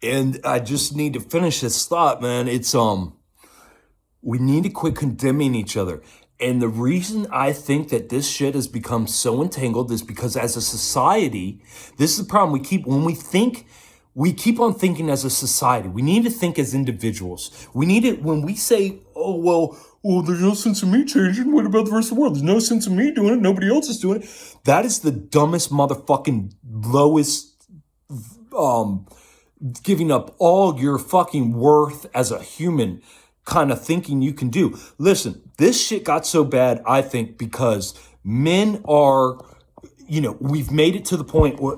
And I just need to finish this thought, man. It's we need to quit condemning each other. And the reason I think that this shit has become so entangled is because as a society, this is the problem. We keep on thinking as a society. We need to think as individuals. We need it when we say, there's no sense of me changing. What about the rest of the world? There's no sense of me doing it. Nobody else is doing it. That is the dumbest motherfucking lowest, giving up all your fucking worth as a human kind of thinking you can do. Listen, this shit got so bad, I think, because men are, we've made it to the point where,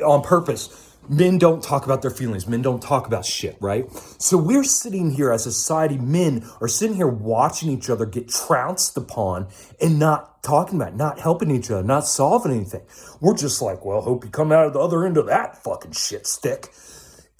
on purpose, men don't talk about their feelings. Men don't talk about shit, right? So we're sitting here as a society, men are sitting here watching each other get trounced upon and not talking about it, not helping each other, not solving anything. We're just like, well, hope you come out of the other end of that fucking shit stick.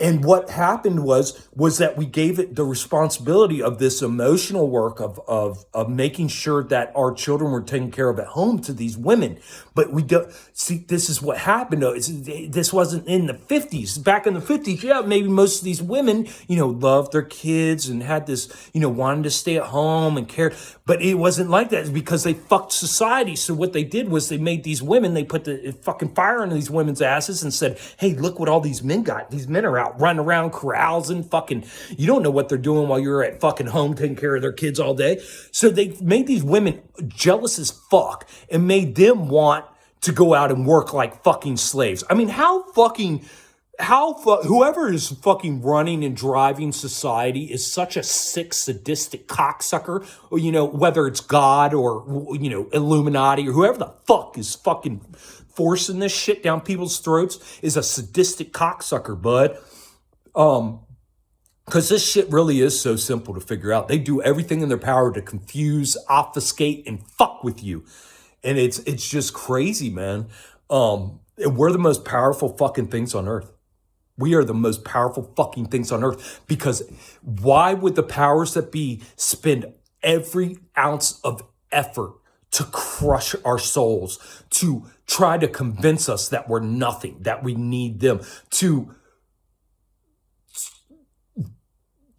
And what happened was that we gave it the responsibility of this emotional work of making sure that our children were taken care of at home to these women. But we don't see, this is what happened though. This wasn't in the 50s. Back in the 50s, yeah, maybe most of these women, loved their kids and had this, wanted to stay at home and care. But it wasn't like that. It's because they fucked society. So what they did was they made these women, they put the fucking fire under these women's asses and said, hey, look what all these men got. These men are out running around carousing, fucking, you don't know what they're doing while you're at fucking home taking care of their kids all day. So they made these women jealous as fuck and made them want to go out and work like fucking slaves. I mean, whoever is fucking running and driving society is such a sick, sadistic cocksucker, or, whether it's God or, Illuminati or whoever the fuck is fucking forcing this shit down people's throats is a sadistic cocksucker, bud. Because this shit really is so simple to figure out. They do everything in their power to confuse, obfuscate, and fuck with you. And it's just crazy, man. We're the most powerful fucking things on earth. We are the most powerful fucking things on earth, because why would the powers that be spend every ounce of effort to crush our souls, to try to convince us that we're nothing, that we need them, to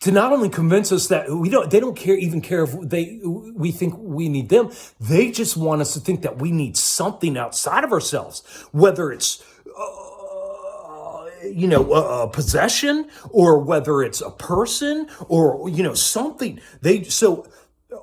not only convince us that they don't even care if we think we need them. They just want us to think that we need something outside of ourselves, whether it's, a possession, or whether it's a person, or, something. So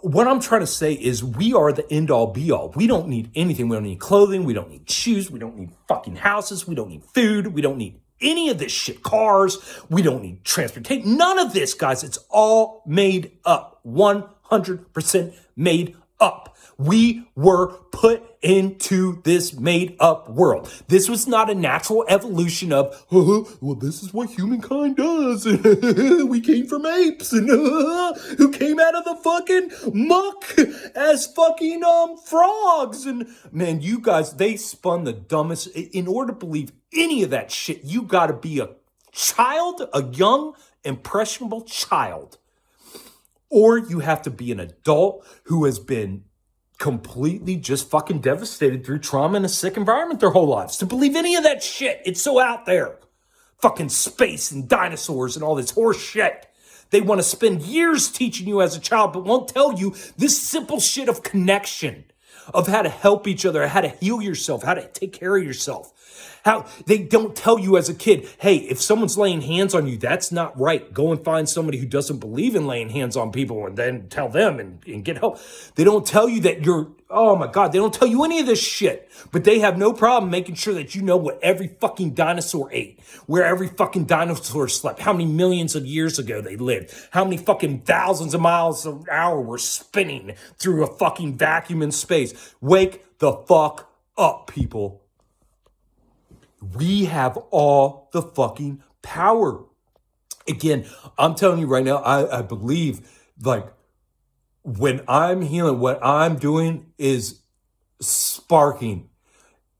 what I'm trying to say is we are the end all be all. We don't need anything. We don't need clothing. We don't need shoes. We don't need fucking houses. We don't need food. We don't need any of this shit, cars. We don't need transportation. None of this, guys. It's all made up. 100% made up. We were put into this made up world. This was not a natural evolution of, well, this is what humankind does. We came from apes and who came out of the fucking muck as fucking frogs. And man, you guys, they spun the dumbest. In order to believe any of that shit, you got to be a child, a young, impressionable child. Or you have to be an adult who has been completely just fucking devastated through trauma in a sick environment their whole lives to believe any of that shit. It's so out there. Fucking space and dinosaurs and all this horse shit. They want to spend years teaching you as a child, but won't tell you this simple shit of connection, of how to help each other, how to heal yourself, how to take care of yourself. How they don't tell you as a kid, hey, if someone's laying hands on you, that's not right. Go and find somebody who doesn't believe in laying hands on people and then tell them and get help. They don't tell you that oh my God, they don't tell you any of this shit. But they have no problem making sure that you know what every fucking dinosaur ate, where every fucking dinosaur slept, how many millions of years ago they lived, how many fucking thousands of miles an hour were spinning through a fucking vacuum in space. Wake the fuck up, people. We have all the fucking power. Again, I'm telling you right now, I believe, like, when I'm healing, what I'm doing is sparking,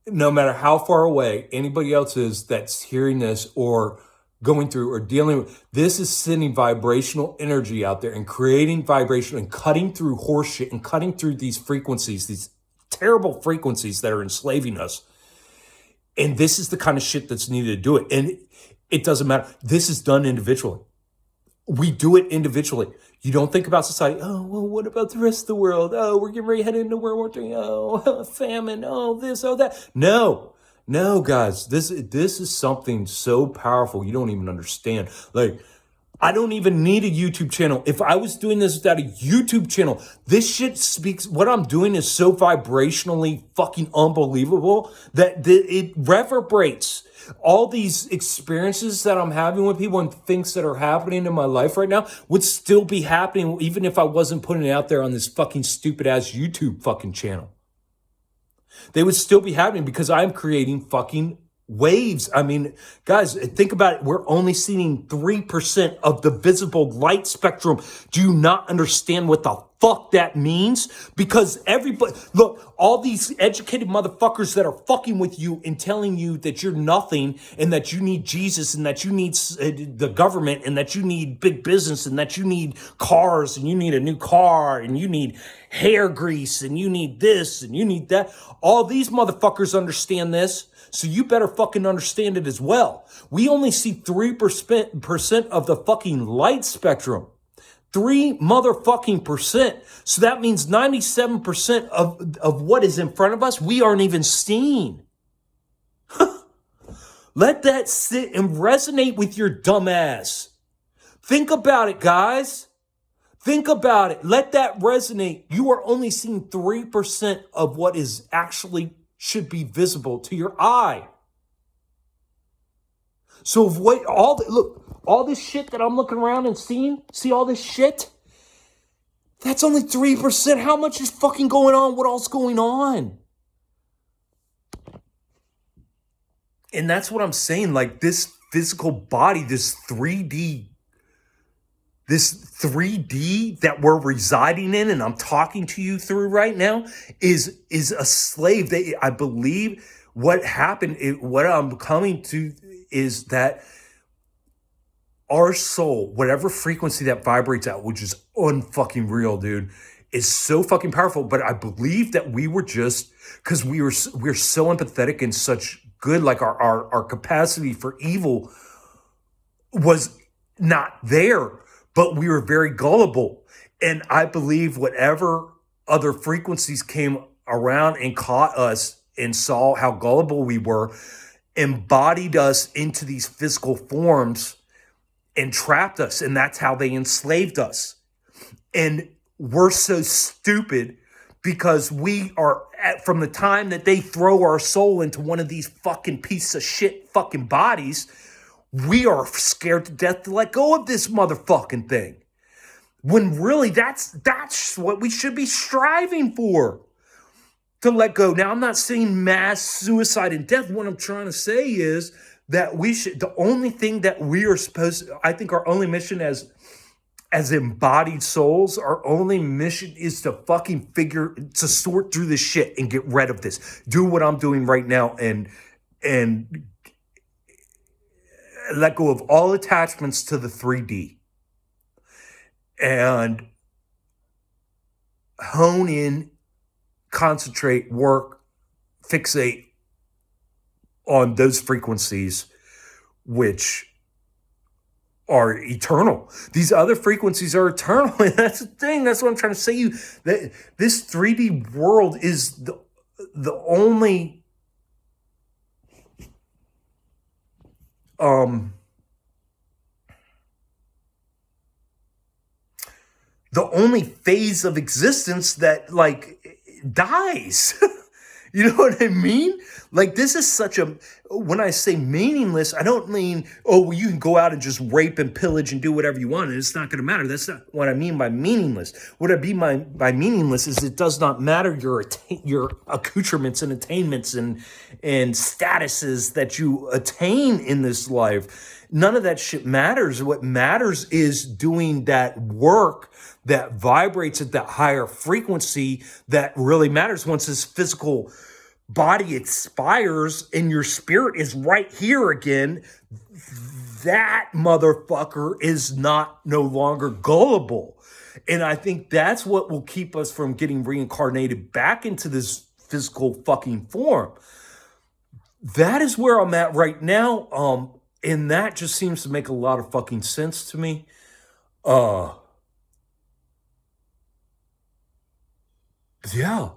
no matter how far away anybody else is that's hearing this or going through or dealing with, this is sending vibrational energy out there and creating vibration and cutting through horseshit and cutting through these frequencies, these terrible frequencies that are enslaving us. And this is the kind of shit that's needed to do it. And It doesn't matter. This is done individually. We do it individually. You don't think about society. Oh, well, what about the rest of the world? Oh, we're getting ready to head into World War III. Oh, famine. Oh, this, oh, that. No, guys. This is something so powerful. You don't even understand. Like, I don't even need a YouTube channel. If I was doing this without a YouTube channel, this shit speaks. What I'm doing is so vibrationally fucking unbelievable that it reverberates. All these experiences that I'm having with people and things that are happening in my life right now would still be happening even if I wasn't putting it out there on this fucking stupid ass YouTube fucking channel. They would still be happening because I'm creating fucking waves. I mean, guys, think about it. We're only seeing 3% of the visible light spectrum. Do you not understand what the fuck that means? Because everybody, look, all these educated motherfuckers that are fucking with you and telling you that you're nothing and that you need Jesus and that you need the government and that you need big business and that you need cars and you need a new car and you need hair grease and you need this and you need that. All these motherfuckers understand this. So you better fucking understand it as well. We only see 3% of the fucking light spectrum. 3 motherfucking percent. So that means 97% of what is in front of us, we aren't even seeing. Let that sit and resonate with your dumb ass. Think about it, guys. Think about it. Let that resonate. You are only seeing 3% of what is actually should be visible to your eye. So what all this shit that I'm looking around and seeing, see all this shit? That's only 3%. How much is fucking going on? What else going on? And that's what I'm saying. Like this physical body, this 3D that we're residing in and I'm talking to you through right now is a slave. I believe what happened, what I'm coming to is that our soul, whatever frequency that vibrates out, which is unfucking real, dude, is so fucking powerful. But I believe that we were just, because we're so empathetic and such good, like our capacity for evil was not there. But we were very gullible. And I believe whatever other frequencies came around and caught us and saw how gullible we were, embodied us into these physical forms and trapped us. And that's how they enslaved us. And we're so stupid because we are, from the time that they throw our soul into one of these fucking piece of shit fucking bodies, we are scared to death to let go of this motherfucking thing. When really that's what we should be striving for, to let go. Now, I'm not saying mass suicide and death. What I'm trying to say is that the only thing that we are supposed to, I think our only mission as embodied souls, our only mission is to fucking to sort through this shit and get rid of this. Do what I'm doing right now and let go of all attachments to the 3D and hone in, concentrate, work, fixate on those frequencies which are eternal. These other frequencies are eternal. And that's the thing. That's what I'm trying to say. That this 3D world is the only the only phase of existence that like dies. You know what I mean? Like this is when I say meaningless, I don't mean, oh, well, you can go out and just rape and pillage and do whatever you want and it's not going to matter. That's not what I mean by meaningless. What I mean by meaningless is it does not matter your accoutrements and attainments and statuses that you attain in this life. None of that shit matters. What matters is doing that work that vibrates at that higher frequency that really matters. Once this physical body expires and your spirit is right here again, that motherfucker is no longer gullible. And I think that's what will keep us from getting reincarnated back into this physical fucking form. That is where I'm at right now. And that just seems to make a lot of fucking sense to me. Uh, yeah.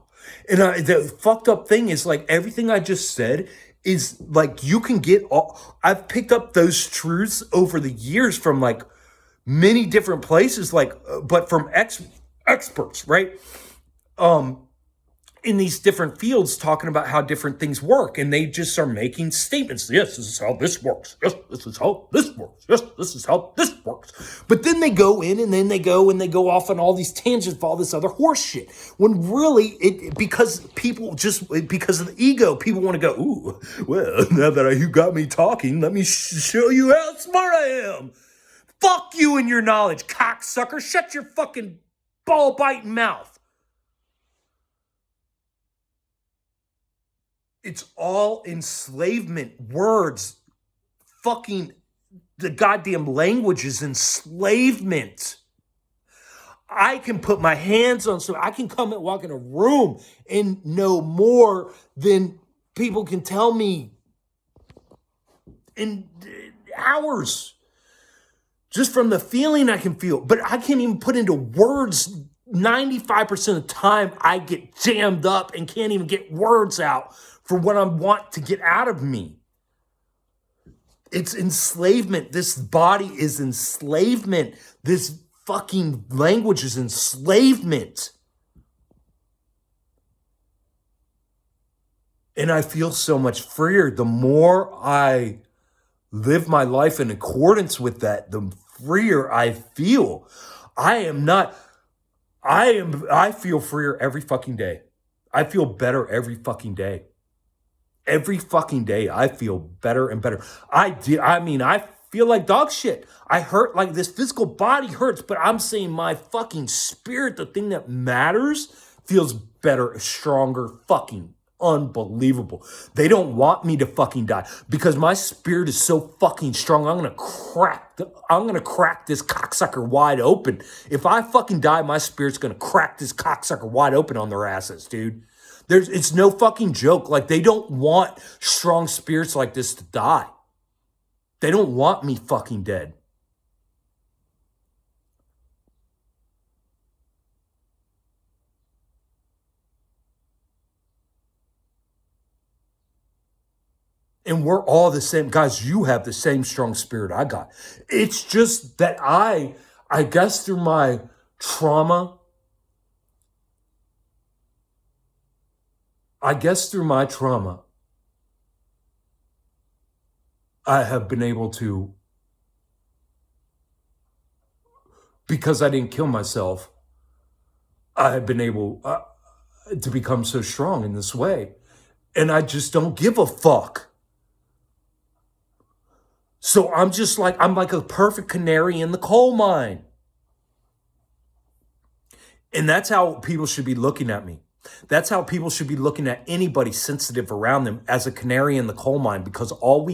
And the fucked up thing is like everything I just said is like you can get all, I've picked up those truths over the years from like many different places, like, but from experts, right? Um, in these different fields talking about how different things work, and they just are making statements. Yes, this is how this works. Yes, this is how this works. Yes, this is how this works. But then they go in and then they go off on all these tangents of all this other horse shit. When really because people just because of the ego, people want to go, ooh, well, now that you got me talking, let me show you how smart I am. Fuck you and your knowledge, cocksucker. Shut your fucking ball biting mouth. It's all enslavement. Words. Fucking the goddamn language is enslavement. I can put my hands on so I can come and walk in a room and know more than people can tell me in hours. Just from the feeling I can feel. But I can't even put into words. 95% of the time I get jammed up and can't even get words out for what I want to get out of me. It's enslavement. This body is enslavement. This fucking language is enslavement. And I feel so much freer. The more I live my life in accordance with that, the freer I feel. I feel freer every fucking day. I feel better every fucking day. Every fucking day, I feel better and better. I feel like dog shit. I hurt, like this physical body hurts, but I'm saying my fucking spirit, the thing that matters, feels better, stronger, fucking unbelievable. They don't want me to fucking die because my spirit is so fucking strong. I'm gonna crack this cocksucker wide open. If I fucking die, my spirit's gonna crack this cocksucker wide open on their asses, dude. It's no fucking joke. Like, they don't want strong spirits like this to die. They don't want me fucking dead. And we're all the same. Guys, you have the same strong spirit I got. It's just that I guess through my trauma, I have been able to, because I didn't kill myself, I have been able to become so strong in this way. And I just don't give a fuck. So I'm like a perfect canary in the coal mine. And that's how people should be looking at me. That's how people should be looking at anybody sensitive around them, as a canary in the coal mine, because all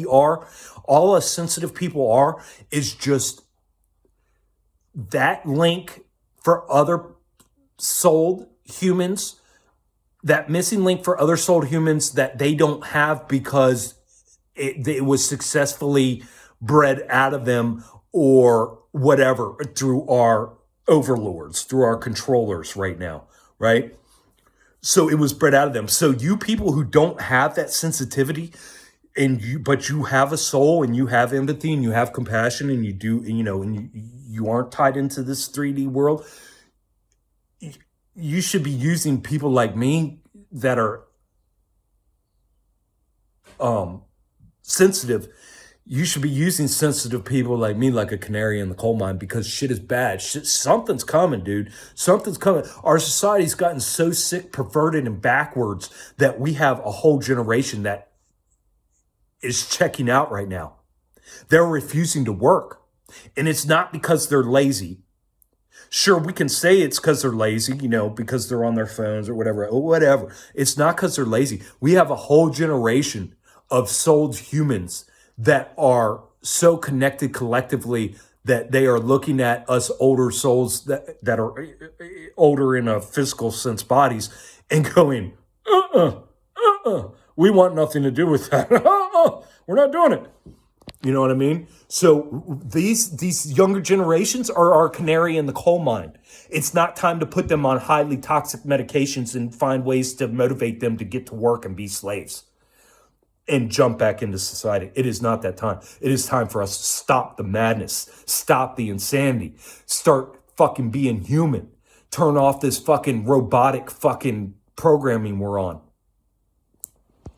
us sensitive people are, is just that link for other souled humans, that missing link for other souled humans that they don't have because it was successfully bred out of them or whatever through our overlords, through our controllers right now, right? So it was bred out of them. So you people who don't have that sensitivity, but you have a soul and you have empathy and you have compassion and you do, and you aren't tied into this 3D world, you should be using people like me that are sensitive. You should be using sensitive people like me like a canary in the coal mine, because shit is bad. Something's coming, dude. Something's coming. Our society's gotten so sick, perverted, and backwards that we have a whole generation that is checking out right now. They're refusing to work. And it's not because they're lazy. Sure, we can say it's because they're lazy, because they're on their phones or whatever. It's not because they're lazy. We have a whole generation of souled humans that are so connected collectively that they are looking at us older souls that are older in a physical sense bodies and going, we want nothing to do with that. We're not doing it. You know what I mean? So these younger generations are our canary in the coal mine. It's not time to put them on highly toxic medications and find ways to motivate them to get to work and be slaves and jump back into society. It is not that time. It is time for us to stop the madness, stop the insanity, start fucking being human, turn off this fucking robotic fucking programming we're on.